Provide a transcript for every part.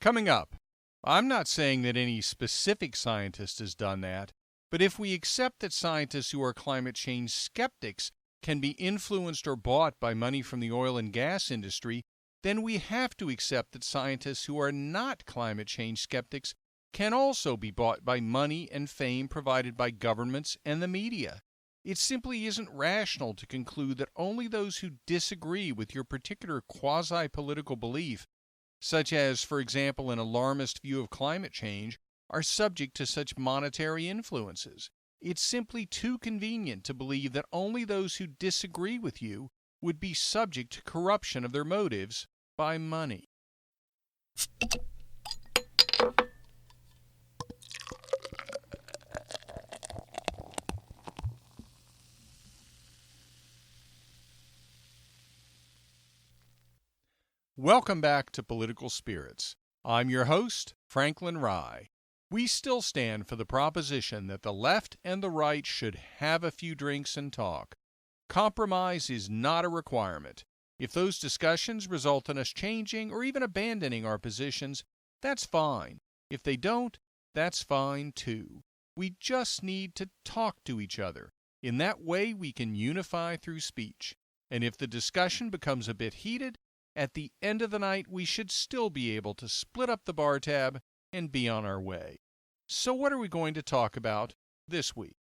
Coming up, I'm not saying that any specific scientist has done that, but if we accept that scientists who are climate change skeptics can be influenced or bought by money from the oil and gas industry, then we have to accept that scientists who are not climate change skeptics can also be bought by money and fame provided by governments and the media. It simply isn't rational to conclude that only those who disagree with your particular quasi-political belief, such as, for example, an alarmist view of climate change, are subject to such monetary influences. It's simply too convenient to believe that only those who disagree with you would be subject to corruption of their motives by money. Welcome back to Political Spirits. I'm your host, Franklin Rye. We still stand for the proposition that the left and the right should have a few drinks and talk. Compromise is not a requirement. If those discussions result in us changing or even abandoning our positions, that's fine. If they don't, that's fine too. We just need to talk to each other. In that way, we can unify through speech. And if the discussion becomes a bit heated, at the end of the night, we should still be able to split up the bar tab and be on our way. So what are we going to talk about this week?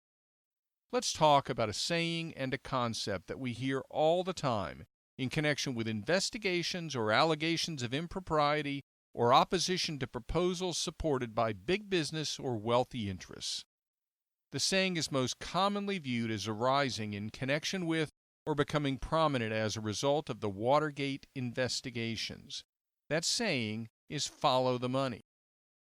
Let's talk about a saying and a concept that we hear all the time in connection with investigations or allegations of impropriety or opposition to proposals supported by big business or wealthy interests. The saying is most commonly viewed as arising in connection with or becoming prominent as a result of the Watergate investigations. That saying is "follow the money."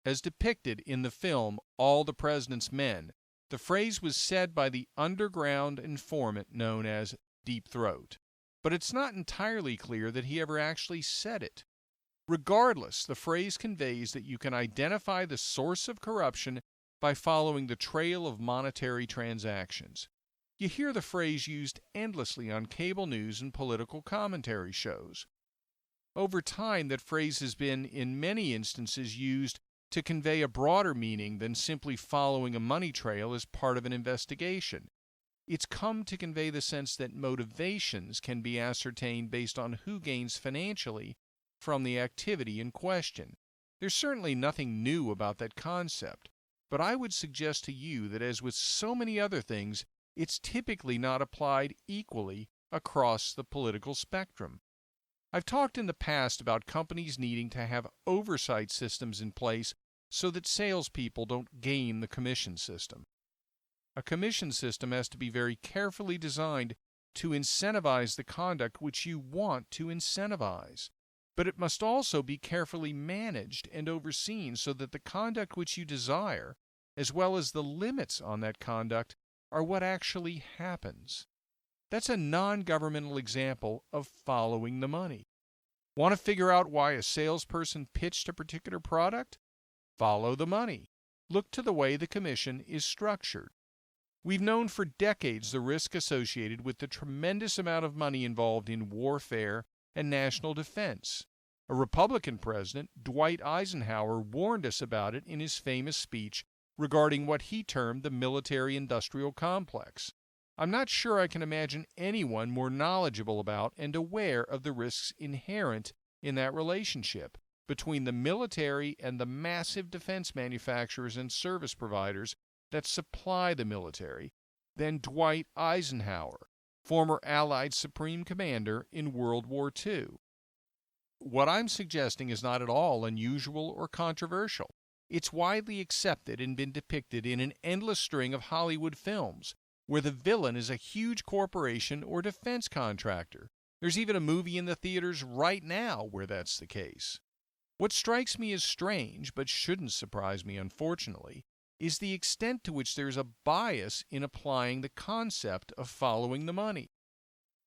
As depicted in the film All the President's Men, the phrase was said by the underground informant known as Deep Throat, but it's not entirely clear that he ever actually said it. Regardless, the phrase conveys that you can identify the source of corruption by following the trail of monetary transactions. You hear the phrase used endlessly on cable news and political commentary shows. Over time, that phrase has been, in many instances, used to convey a broader meaning than simply following a money trail as part of an investigation. It's come to convey the sense that motivations can be ascertained based on who gains financially from the activity in question. There's certainly nothing new about that concept, but I would suggest to you that, as with so many other things, it's typically not applied equally across the political spectrum. I've talked in the past about companies needing to have oversight systems in place so that salespeople don't game the commission system. A commission system has to be very carefully designed to incentivize the conduct which you want to incentivize, but it must also be carefully managed and overseen so that the conduct which you desire, as well as the limits on that conduct, are what actually happens. That's a non-governmental example of following the money. Want to figure out why a salesperson pitched a particular product? Follow the money. Look to the way the commission is structured. We've known for decades the risk associated with the tremendous amount of money involved in warfare and national defense. A Republican president, Dwight Eisenhower, warned us about it in his famous speech regarding what he termed the military-industrial complex. I'm not sure I can imagine anyone more knowledgeable about and aware of the risks inherent in that relationship between the military and the massive defense manufacturers and service providers that supply the military than Dwight Eisenhower, former Allied Supreme Commander in World War II. What I'm suggesting is not at all unusual or controversial. It's widely accepted and been depicted in an endless string of Hollywood films, where the villain is a huge corporation or defense contractor. There's even a movie in the theaters right now where that's the case. What strikes me as strange, but shouldn't surprise me unfortunately, is the extent to which there's a bias in applying the concept of following the money.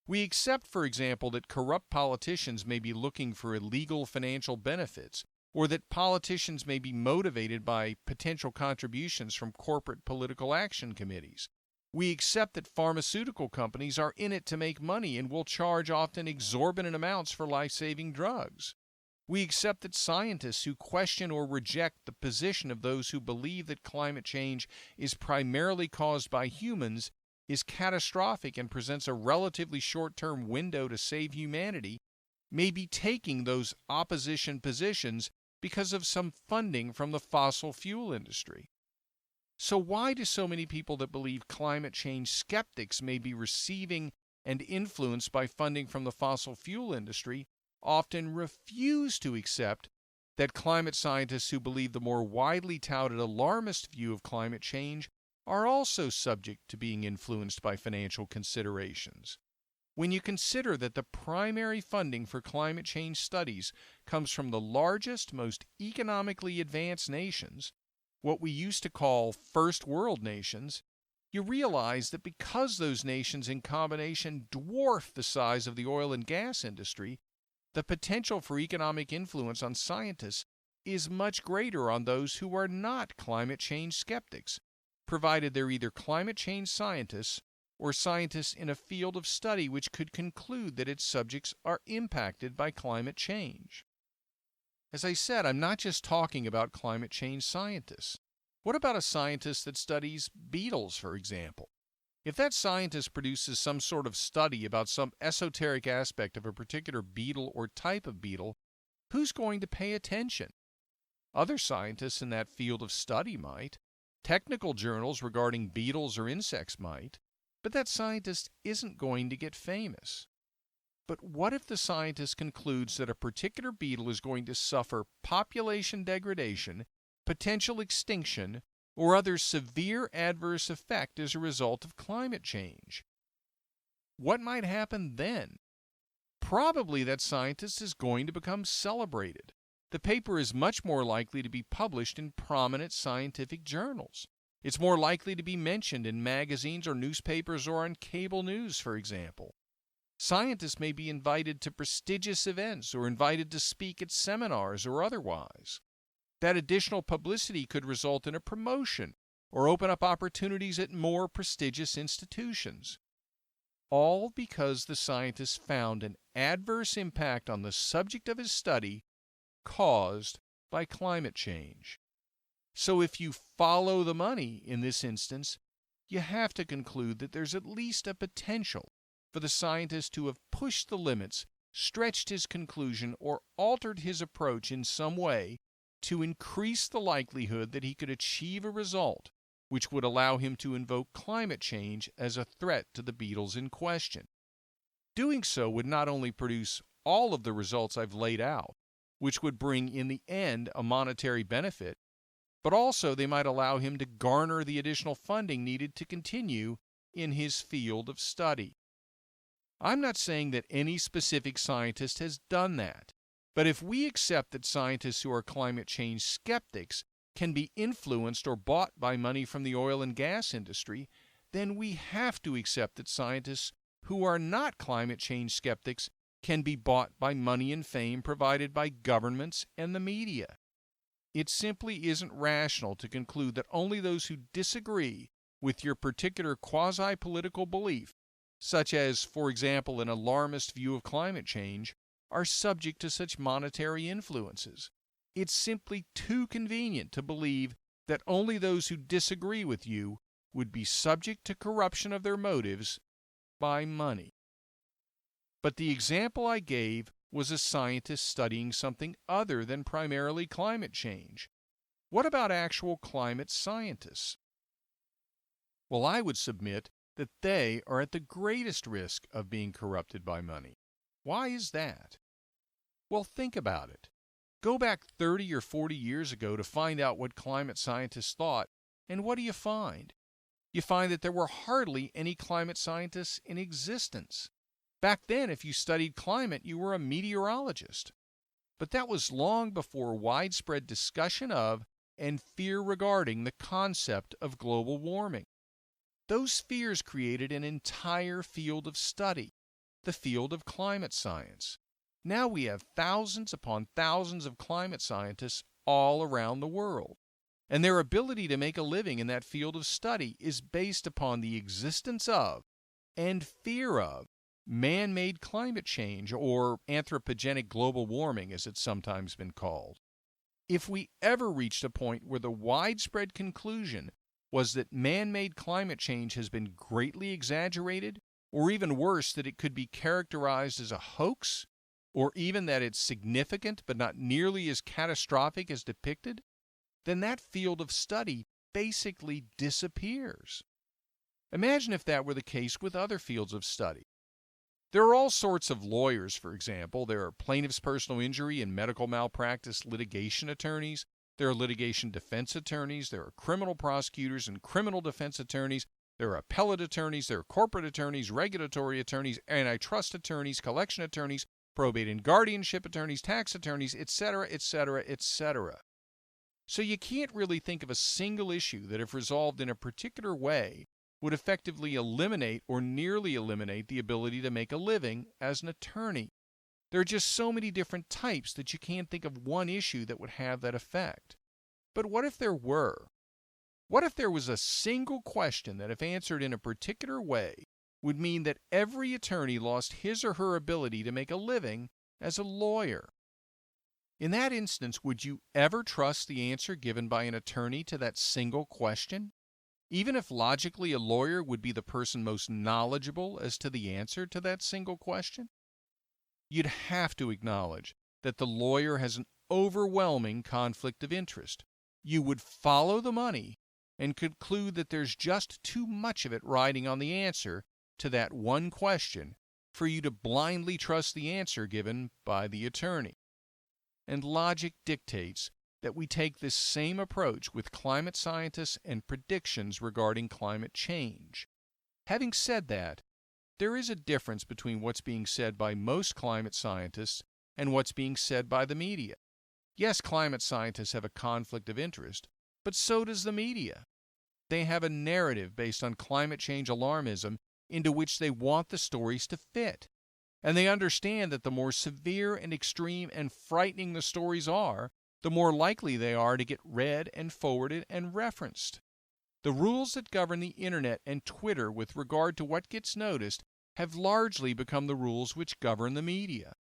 We accept, for example, that corrupt politicians may be looking for illegal financial benefits, or that politicians may be motivated by potential contributions from corporate political action committees. We accept that pharmaceutical companies are in it to make money and will charge often exorbitant amounts for life-saving drugs. We accept that scientists who question or reject the position of those who believe that climate change is primarily caused by humans is catastrophic and presents a relatively short-term window to save humanity may be taking those opposition positions because of some funding from the fossil fuel industry. So why do so many people that believe climate change skeptics may be receiving and influenced by funding from the fossil fuel industry often refuse to accept that climate scientists who believe the more widely touted alarmist view of climate change are also subject to being influenced by financial considerations? When you consider that the primary funding for climate change studies comes from the largest, most economically advanced nations, what we used to call first world nations, you realize that because those nations in combination dwarf the size of the oil and gas industry, the potential for economic influence on scientists is much greater on those who are not climate change skeptics, provided they're either climate change scientists or scientists in a field of study which could conclude that its subjects are impacted by climate change. As I said, I'm not just talking about climate change scientists. What about a scientist that studies beetles, for example? If that scientist produces some sort of study about some esoteric aspect of a particular beetle or type of beetle, who's going to pay attention? Other scientists in that field of study might. Technical journals regarding beetles or insects might. But that scientist isn't going to get famous. But what if the scientist concludes that a particular beetle is going to suffer population degradation, potential extinction, or other severe adverse effect as a result of climate change? What might happen then? Probably that scientist is going to become celebrated. The paper is much more likely to be published in prominent scientific journals. It's more likely to be mentioned in magazines or newspapers or on cable news, for example. Scientists may be invited to prestigious events or invited to speak at seminars or otherwise. That additional publicity could result in a promotion or open up opportunities at more prestigious institutions. All because the scientist found an adverse impact on the subject of his study caused by climate change. So if you follow the money in this instance, you have to conclude that there's at least a potential for the scientist to have pushed the limits, stretched his conclusion, or altered his approach in some way to increase the likelihood that he could achieve a result which would allow him to invoke climate change as a threat to the beetles in question. Doing so would not only produce all of the results I've laid out, which would bring in the end a monetary benefit, but also they might allow him to garner the additional funding needed to continue in his field of study. I'm not saying that any specific scientist has done that, but if we accept that scientists who are climate change skeptics can be influenced or bought by money from the oil and gas industry, then we have to accept that scientists who are not climate change skeptics can be bought by money and fame provided by governments and the media. It simply isn't rational to conclude that only those who disagree with your particular quasi-political belief, such as, for example, an alarmist view of climate change, are subject to such monetary influences. It's simply too convenient to believe that only those who disagree with you would be subject to corruption of their motives by money. But the example I gave was a scientist studying something other than primarily climate change. What about actual climate scientists? Well, I would submit that they are at the greatest risk of being corrupted by money. Why is that? Well, think about it. Go back 30 or 40 years ago to find out what climate scientists thought, and what do you find? You find that there were hardly any climate scientists in existence. Back then, if you studied climate, you were a meteorologist. But that was long before widespread discussion of and fear regarding the concept of global warming. Those fears created an entire field of study, the field of climate science. Now we have thousands upon thousands of climate scientists all around the world, and their ability to make a living in that field of study is based upon the existence of and fear of man-made climate change, or anthropogenic global warming as it's sometimes been called. If we ever reached a point where the widespread conclusion was that man-made climate change has been greatly exaggerated, or even worse, that it could be characterized as a hoax, or even that it's significant but not nearly as catastrophic as depicted, then that field of study basically disappears. Imagine if that were the case with other fields of study. There are all sorts of lawyers, for example. There are plaintiff's personal injury and medical malpractice litigation attorneys. There are litigation defense attorneys. There are criminal prosecutors and criminal defense attorneys. There are appellate attorneys. There are corporate attorneys, regulatory attorneys, antitrust attorneys, collection attorneys, probate and guardianship attorneys, tax attorneys, etc., etc., etc. So you can't really think of a single issue that, if resolved in a particular way, would effectively eliminate or nearly eliminate the ability to make a living as an attorney. There are just so many different types that you can't think of one issue that would have that effect. But what if there were? What if there was a single question that, if answered in a particular way, would mean that every attorney lost his or her ability to make a living as a lawyer? In that instance, would you ever trust the answer given by an attorney to that single question? Even if logically a lawyer would be the person most knowledgeable as to the answer to that single question? You'd have to acknowledge that the lawyer has an overwhelming conflict of interest. You would follow the money and conclude that there's just too much of it riding on the answer to that one question for you to blindly trust the answer given by the attorney. And logic dictates that we take this same approach with climate scientists and predictions regarding climate change. Having said that, there is a difference between what's being said by most climate scientists and what's being said by the media. Yes, climate scientists have a conflict of interest, but so does the media. They have a narrative based on climate change alarmism into which they want the stories to fit. And they understand that the more severe and extreme and frightening the stories are, the more likely they are to get read and forwarded and referenced. The rules that govern the internet and Twitter with regard to what gets noticed have largely become the rules which govern the media.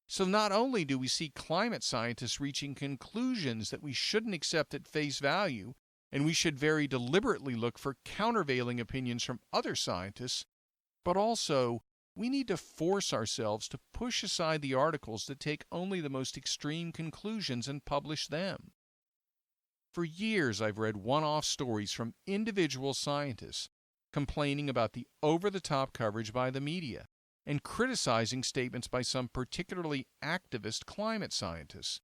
So not only do we see climate scientists reaching conclusions that we shouldn't accept at face value, and we should very deliberately look for countervailing opinions from other scientists, but also we need to force ourselves to push aside the articles that take only the most extreme conclusions and publish them. For years, I've read one-off stories from individual scientists complaining about the over-the-top coverage by the media and criticizing statements by some particularly activist climate scientists,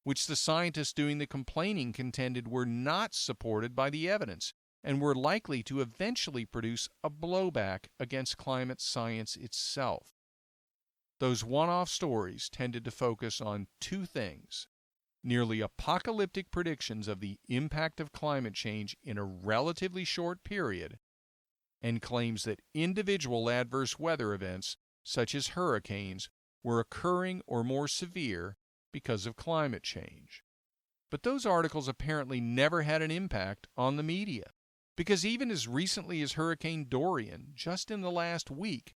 which the scientists doing the complaining contended were not supported by the evidence and were likely to eventually produce a blowback against climate science itself. Those one-off stories tended to focus on two things: nearly apocalyptic predictions of the impact of climate change in a relatively short period, and claims that individual adverse weather events, such as hurricanes, were occurring or more severe because of climate change. But those articles apparently never had an impact on the media, because even as recently as Hurricane Dorian, just in the last week,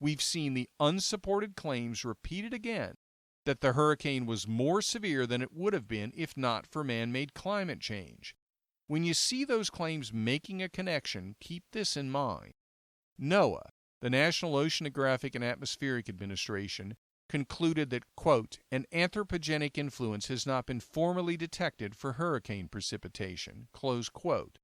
we've seen the unsupported claims repeated again that the hurricane was more severe than it would have been if not for man-made climate change. When you see those claims making a connection, keep this in mind. NOAA, the National Oceanographic and Atmospheric Administration, concluded that, quote, an anthropogenic influence has not been formally detected for hurricane precipitation, close quote.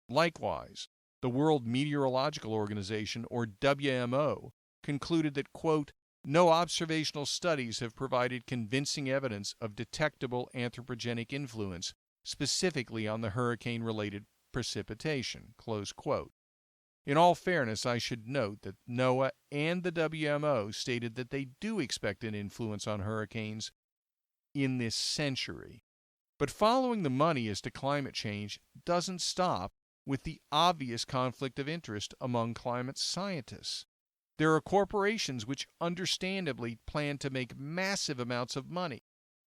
Likewise, the World Meteorological Organization, or WMO, concluded that, quote, no observational studies have provided convincing evidence of detectable anthropogenic influence, specifically on the hurricane-related precipitation, close quote. In all fairness, I should note that NOAA and the WMO stated that they do expect an influence on hurricanes in this century. But following the money as to climate change doesn't stop with the obvious conflict of interest among climate scientists. There are corporations which understandably plan to make massive amounts of money,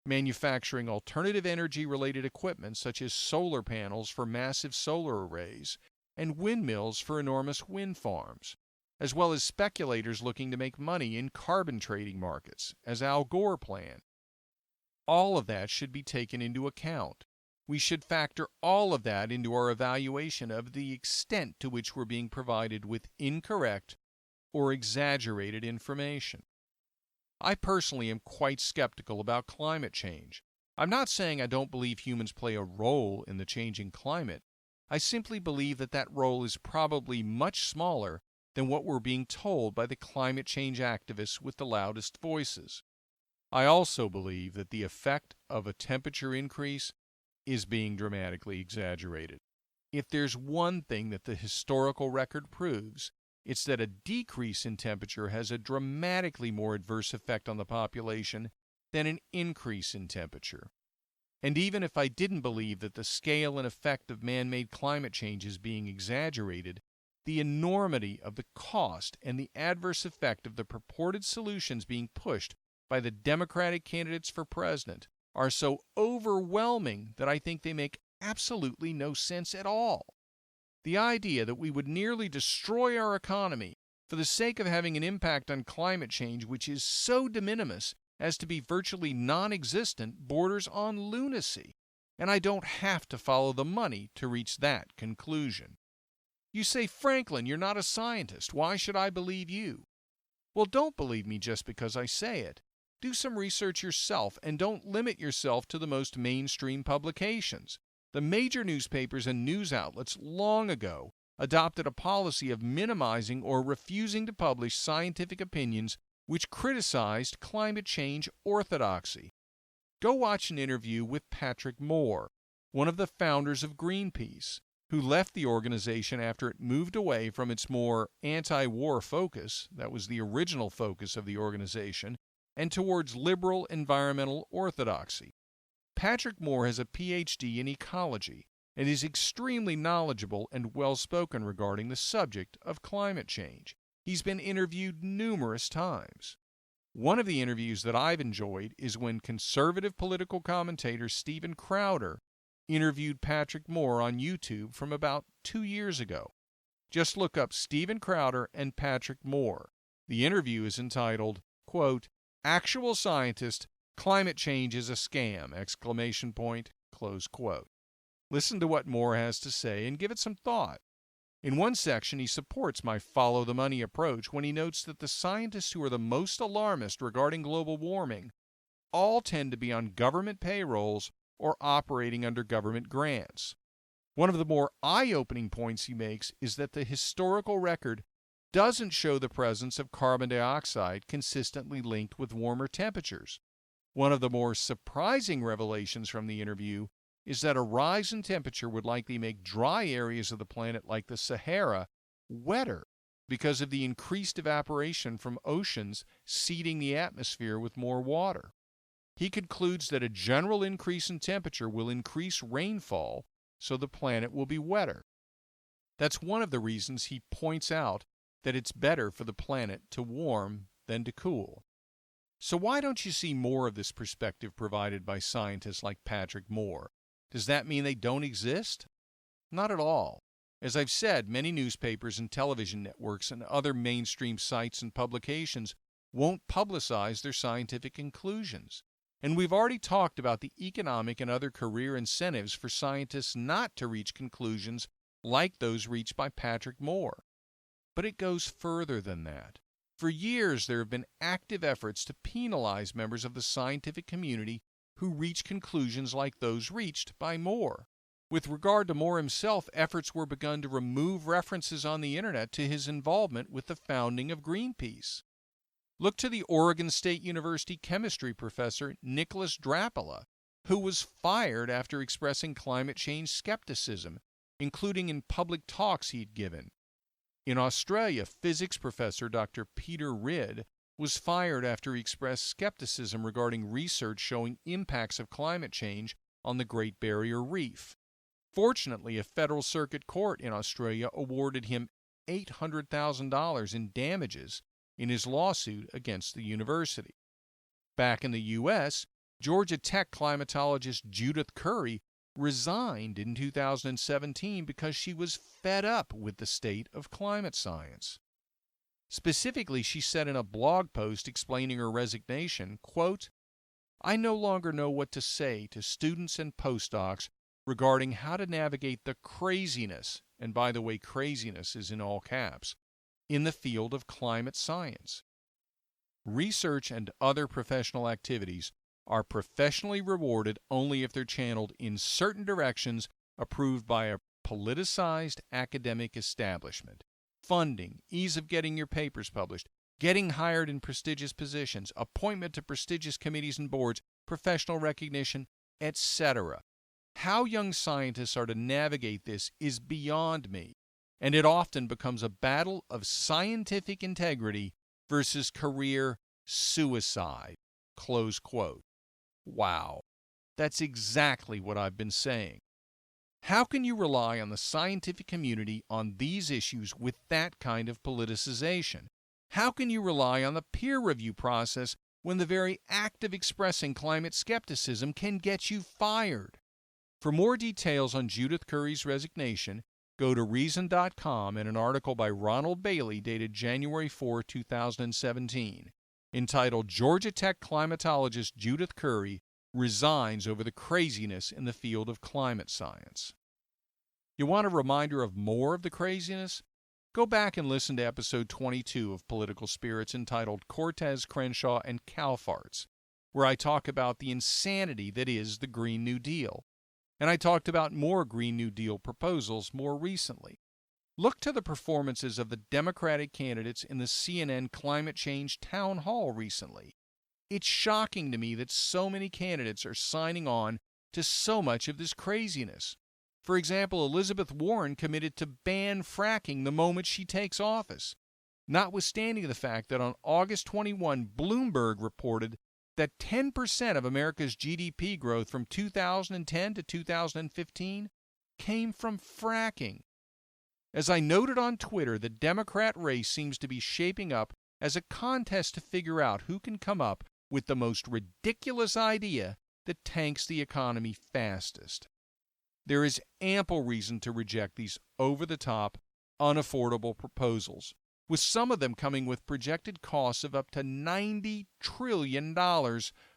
manufacturing alternative energy-related equipment such as solar panels for massive solar arrays and windmills for enormous wind farms. as well as speculators looking to make money in carbon trading markets, as Al Gore planned. All of that should be taken into account. We should factor all of that into our evaluation of the extent to which we're being provided with incorrect or exaggerated information. I personally am quite skeptical about climate change. I'm not saying I don't believe humans play a role in the changing climate. I simply believe that that role is probably much smaller than what we're being told by the climate change activists with the loudest voices. I also believe that the effect of a temperature increase is being dramatically exaggerated. If there's one thing that the historical record proves, it's that a decrease in temperature has a dramatically more adverse effect on the population than an increase in temperature. And even if I didn't believe that the scale and effect of man-made climate change is being exaggerated, the enormity of the cost and the adverse effect of the purported solutions being pushed by the Democratic candidates for president are so overwhelming that I think they make absolutely no sense at all. The idea that we would nearly destroy our economy for the sake of having an impact on climate change which is so de minimis as to be virtually non-existent borders on lunacy, and I don't have to follow the money to reach that conclusion. You say, Franklin, you're not a scientist. Why should I believe you? Well, don't believe me just because I say it. Do some research yourself and don't limit yourself to the most mainstream publications. The major newspapers and news outlets long ago adopted a policy of minimizing or refusing to publish scientific opinions which criticized climate change orthodoxy. Go watch an interview with Patrick Moore, one of the founders of Greenpeace, who left the organization after it moved away from its more anti-war focus, that was the original focus of the organization, and towards liberal environmental orthodoxy. Patrick Moore has a Ph.D. in ecology and is extremely knowledgeable and well-spoken regarding the subject of climate change. He's been interviewed numerous times. One of the interviews that I've enjoyed is when conservative political commentator Steven Crowder interviewed Patrick Moore on YouTube from about 2 years ago. Just look up Steven Crowder and Patrick Moore. The interview is entitled, quote, "Actual Scientist, Climate Change is a Scam!" exclamation point, close quote. Listen to what Moore has to say and give it some thought. In one section, he supports my follow-the-money approach when he notes that the scientists who are the most alarmist regarding global warming all tend to be on government payrolls or operating under government grants. One of the more eye-opening points he makes is that the historical record doesn't show the presence of carbon dioxide consistently linked with warmer temperatures. One of the more surprising revelations from the interview is that a rise in temperature would likely make dry areas of the planet like the Sahara wetter because of the increased evaporation from oceans seeding the atmosphere with more water. He concludes that a general increase in temperature will increase rainfall, so the planet will be wetter. That's one of the reasons he points out that it's better for the planet to warm than to cool. So why don't you see more of this perspective provided by scientists like Patrick Moore? Does that mean they don't exist? Not at all. As I've said, many newspapers and television networks and other mainstream sites and publications won't publicize their scientific conclusions. And we've already talked about the economic and other career incentives for scientists not to reach conclusions like those reached by Patrick Moore. But it goes further than that. For years, there have been active efforts to penalize members of the scientific community who reach conclusions like those reached by Moore. With regard to Moore himself, efforts were begun to remove references on the internet to his involvement with the founding of Greenpeace. Look to the Oregon State University chemistry professor Nicholas Drapala, who was fired after expressing climate change skepticism, including in public talks he'd given. In Australia, physics professor Dr. Peter Ridd was fired after he expressed skepticism regarding research showing impacts of climate change on the Great Barrier Reef. Fortunately, a federal circuit court in Australia awarded him $800,000 in damages in his lawsuit against the university. Back in the U.S., Georgia Tech climatologist Judith Curry resigned in 2017 because she was fed up with the state of climate science. Specifically, she said in a blog post explaining her resignation, quote, "I no longer know what to say to students and postdocs regarding how to navigate the craziness," and by the way, craziness is in all caps, "in the field of climate science. Research and other professional activities are professionally rewarded only if they're channeled in certain directions approved by a politicized academic establishment. Funding, ease of getting your papers published, getting hired in prestigious positions, appointment to prestigious committees and boards, professional recognition, etc. How young scientists are to navigate this is beyond me, and it often becomes a battle of scientific integrity versus career suicide." Close quote. Wow, that's exactly what I've been saying. How can you rely on the scientific community on these issues with that kind of politicization? How can you rely on the peer review process when the very act of expressing climate skepticism can get you fired? For more details on Judith Curry's resignation, go to Reason.com and an article by Ronald Bailey dated January 4, 2017, entitled "Georgia Tech Climatologist Judith Curry Resigns Over the Craziness in the Field of Climate Science." You want a reminder of more of the craziness? Go back and listen to episode 22 of Political Spirits entitled "Cortez, Crenshaw, and Cow Farts," where I talk about the insanity that is the Green New Deal. And I talked about more Green New Deal proposals more recently. Look to the performances of the Democratic candidates in the CNN Climate Change Town Hall recently. It's shocking to me that so many candidates are signing on to so much of this craziness. For example, Elizabeth Warren committed to ban fracking the moment she takes office, notwithstanding the fact that on August 21, Bloomberg reported that 10% of America's GDP growth from 2010 to 2015 came from fracking. As I noted on Twitter, the Democrat race seems to be shaping up as a contest to figure out who can come up with the most ridiculous idea that tanks the economy fastest. There is ample reason to reject these over-the-top, unaffordable proposals, with some of them coming with projected costs of up to $90 trillion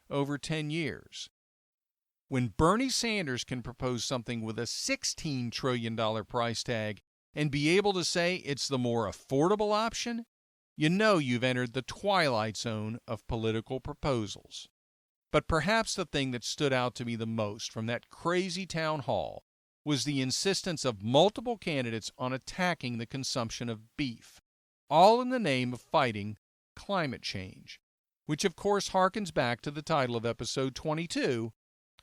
over 10 years. When Bernie Sanders can propose something with a $16 trillion price tag and be able to say it's the more affordable option, you know you've entered the twilight zone of political proposals. But perhaps the thing that stood out to me the most from that crazy town hall was the insistence of multiple candidates on attacking the consumption of beef, all in the name of fighting climate change, which of course harkens back to the title of episode 22,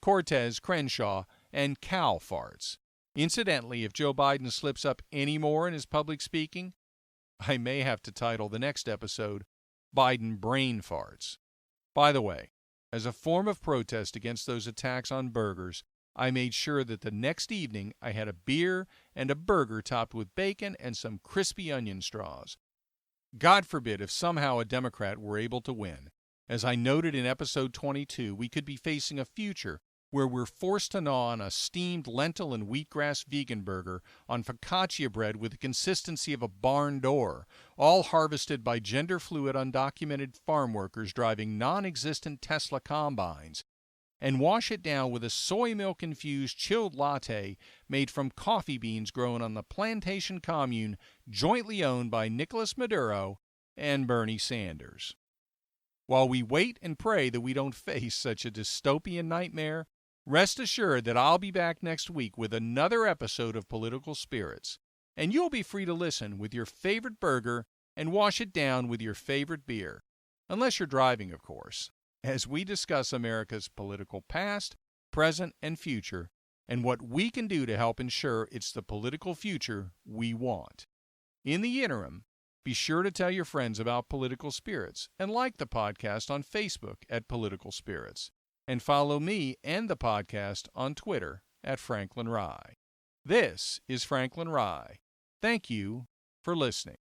Cortez, Crenshaw, and Cow Farts. Incidentally, if Joe Biden slips up any more in his public speaking, I may have to title the next episode, Biden Brain Farts. By the way, as a form of protest against those attacks on burgers, I made sure that the next evening I had a beer and a burger topped with bacon and some crispy onion straws. God forbid if somehow a Democrat were able to win. As I noted in episode 22, we could be facing a future where we're forced to gnaw on a steamed lentil and wheatgrass vegan burger on focaccia bread with the consistency of a barn door, all harvested by gender-fluid undocumented farm workers driving non-existent Tesla combines, and wash it down with a soy milk-infused chilled latte made from coffee beans grown on the plantation commune jointly owned by Nicolas Maduro and Bernie Sanders. While we wait and pray that we don't face such a dystopian nightmare, rest assured that I'll be back next week with another episode of Political Spirits, and you'll be free to listen with your favorite burger and wash it down with your favorite beer, unless you're driving, of course, as we discuss America's political past, present, and future, and what we can do to help ensure it's the political future we want. In the interim, be sure to tell your friends about Political Spirits and like the podcast on Facebook at Political Spirits, and follow me and the podcast on Twitter at Franklin Rye. This is Franklin Rye. Thank you for listening.